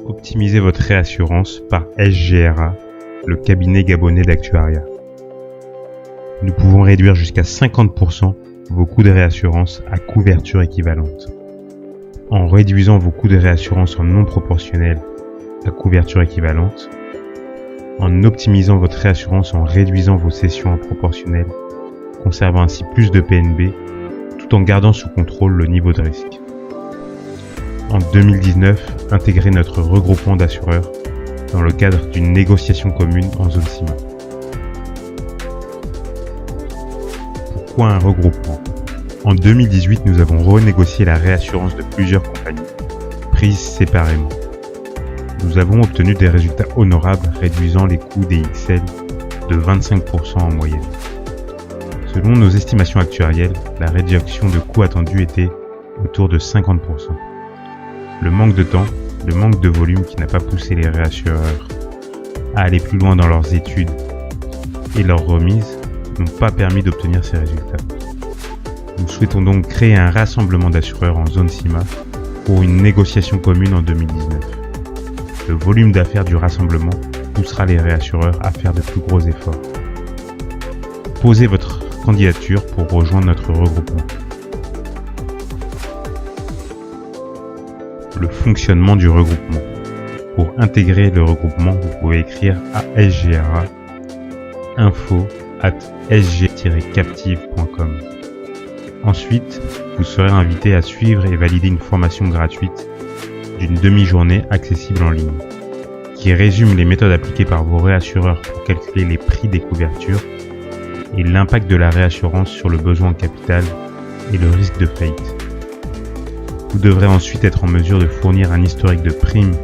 Optimisez votre réassurance par SGRA, le cabinet gabonais d'actuariat. Nous pouvons réduire jusqu'à 50% vos coûts de réassurance à couverture équivalente. En réduisant vos coûts de réassurance en non proportionnel à couverture équivalente, en optimisant votre réassurance en réduisant vos cessions en proportionnel, conservant ainsi plus de PNB, tout en gardant sous contrôle le niveau de risque. En 2019, intégrez notre regroupement d'assureurs dans le cadre d'une négociation commune en zone CIMA. Pourquoi un regroupement ? En 2018, nous avons renégocié la réassurance de plusieurs compagnies, prises séparément. Nous avons obtenu des résultats honorables réduisant les coûts des XL de 25% en moyenne. Selon nos estimations actuarielles, la réduction de coûts attendue était autour de 50%. Le manque de temps, le manque de volume qui n'a pas poussé les réassureurs à aller plus loin dans leurs études et leurs remises n'ont pas permis d'obtenir ces résultats. Nous souhaitons donc créer un rassemblement d'assureurs en zone CIMA pour une négociation commune en 2019. Le volume d'affaires du rassemblement poussera les réassureurs à faire de plus gros efforts. Posez votre candidature pour rejoindre notre regroupement. Le fonctionnement du regroupement. Pour intégrer le regroupement, vous pouvez écrire à SGRA info@sg-captive.com. Ensuite, vous serez invité à suivre et valider une formation gratuite d'une demi-journée accessible en ligne, qui résume les méthodes appliquées par vos réassureurs pour calculer les prix des couvertures et l'impact de la réassurance sur le besoin en capital et le risque de faillite. Vous devrez ensuite être en mesure de fournir un historique de primes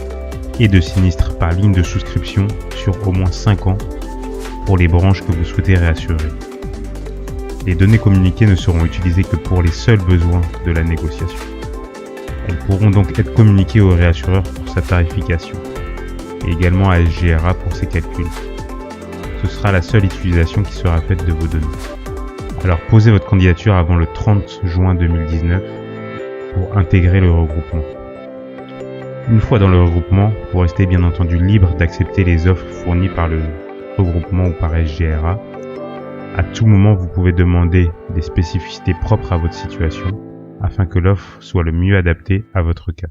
et de sinistres par ligne de souscription sur au moins 5 ans pour les branches que vous souhaitez réassurer. Les données communiquées ne seront utilisées que pour les seuls besoins de la négociation. Elles pourront donc être communiquées au réassureur pour sa tarification et également à SGRA pour ses calculs. Ce sera la seule utilisation qui sera faite de vos données. Alors posez votre candidature avant le 30 juin 2019 pour intégrer le regroupement. Une fois dans le regroupement, vous restez bien entendu libre d'accepter les offres fournies par le regroupement ou par SGRA. À tout moment, vous pouvez demander des spécificités propres à votre situation afin que l'offre soit le mieux adaptée à votre cas.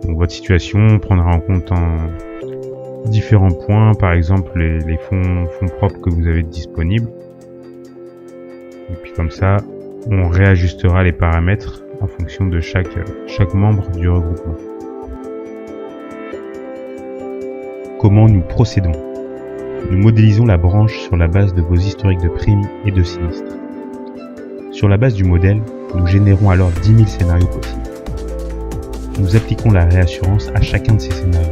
Donc, votre situation prendra en compte différents points, par exemple les fonds propres que vous avez disponibles. Et puis comme ça, on réajustera les paramètres en fonction de chaque membre du regroupement. Comment nous procédons ? Nous modélisons la branche sur la base de vos historiques de primes et de sinistres. Sur la base du modèle, nous générons alors 10 000 scénarios possibles. Nous appliquons la réassurance à chacun de ces scénarios.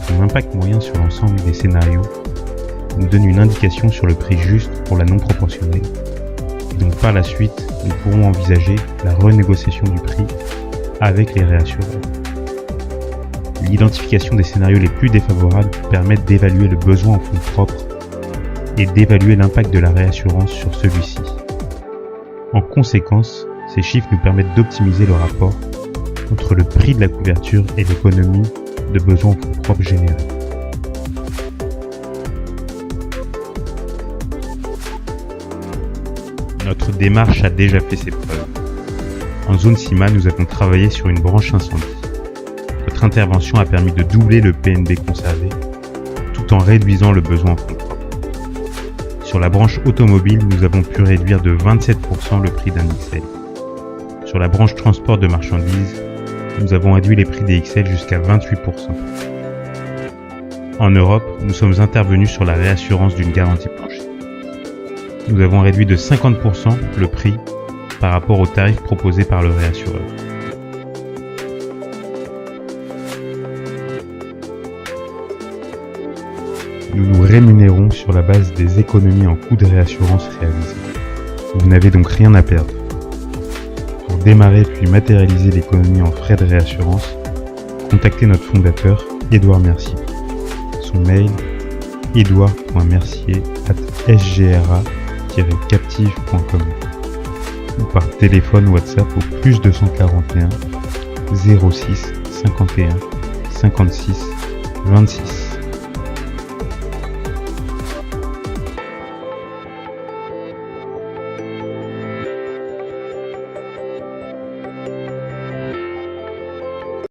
Son impact moyen sur l'ensemble des scénarios nous donne une indication sur le prix juste pour la non proportionnelle. Et donc par la suite, nous pourrons envisager la renégociation du prix avec les réassureurs. L'identification des scénarios les plus défavorables permet d'évaluer le besoin en fonds propres et d'évaluer l'impact de la réassurance sur celui-ci. En conséquence, ces chiffres nous permettent d'optimiser le rapport entre le prix de la couverture et l'économie de besoins en fonds propres générés. Notre démarche a déjà fait ses preuves. En zone CIMA, nous avons travaillé sur une branche incendie. Notre intervention a permis de doubler le PNB conservé, tout en réduisant le besoin en fonds propres. Sur la branche automobile, nous avons pu réduire de 27% le prix d'un XL. Sur la branche transport de marchandises, nous avons réduit les prix des XL jusqu'à 28%. En Europe, nous sommes intervenus sur la réassurance d'une garantie plancher. Nous avons réduit de 50% le prix par rapport aux tarifs proposés par le réassureur. Nous nous rémunérons sur la base des économies en coûts de réassurance réalisées. Vous n'avez donc rien à perdre. Pour démarrer puis matérialiser l'économie en frais de réassurance, contactez notre fondateur, Édouard Mercier. Son mail edouard.mercier@sgra-captive.com ou par téléphone WhatsApp au +241 06 51 56 26.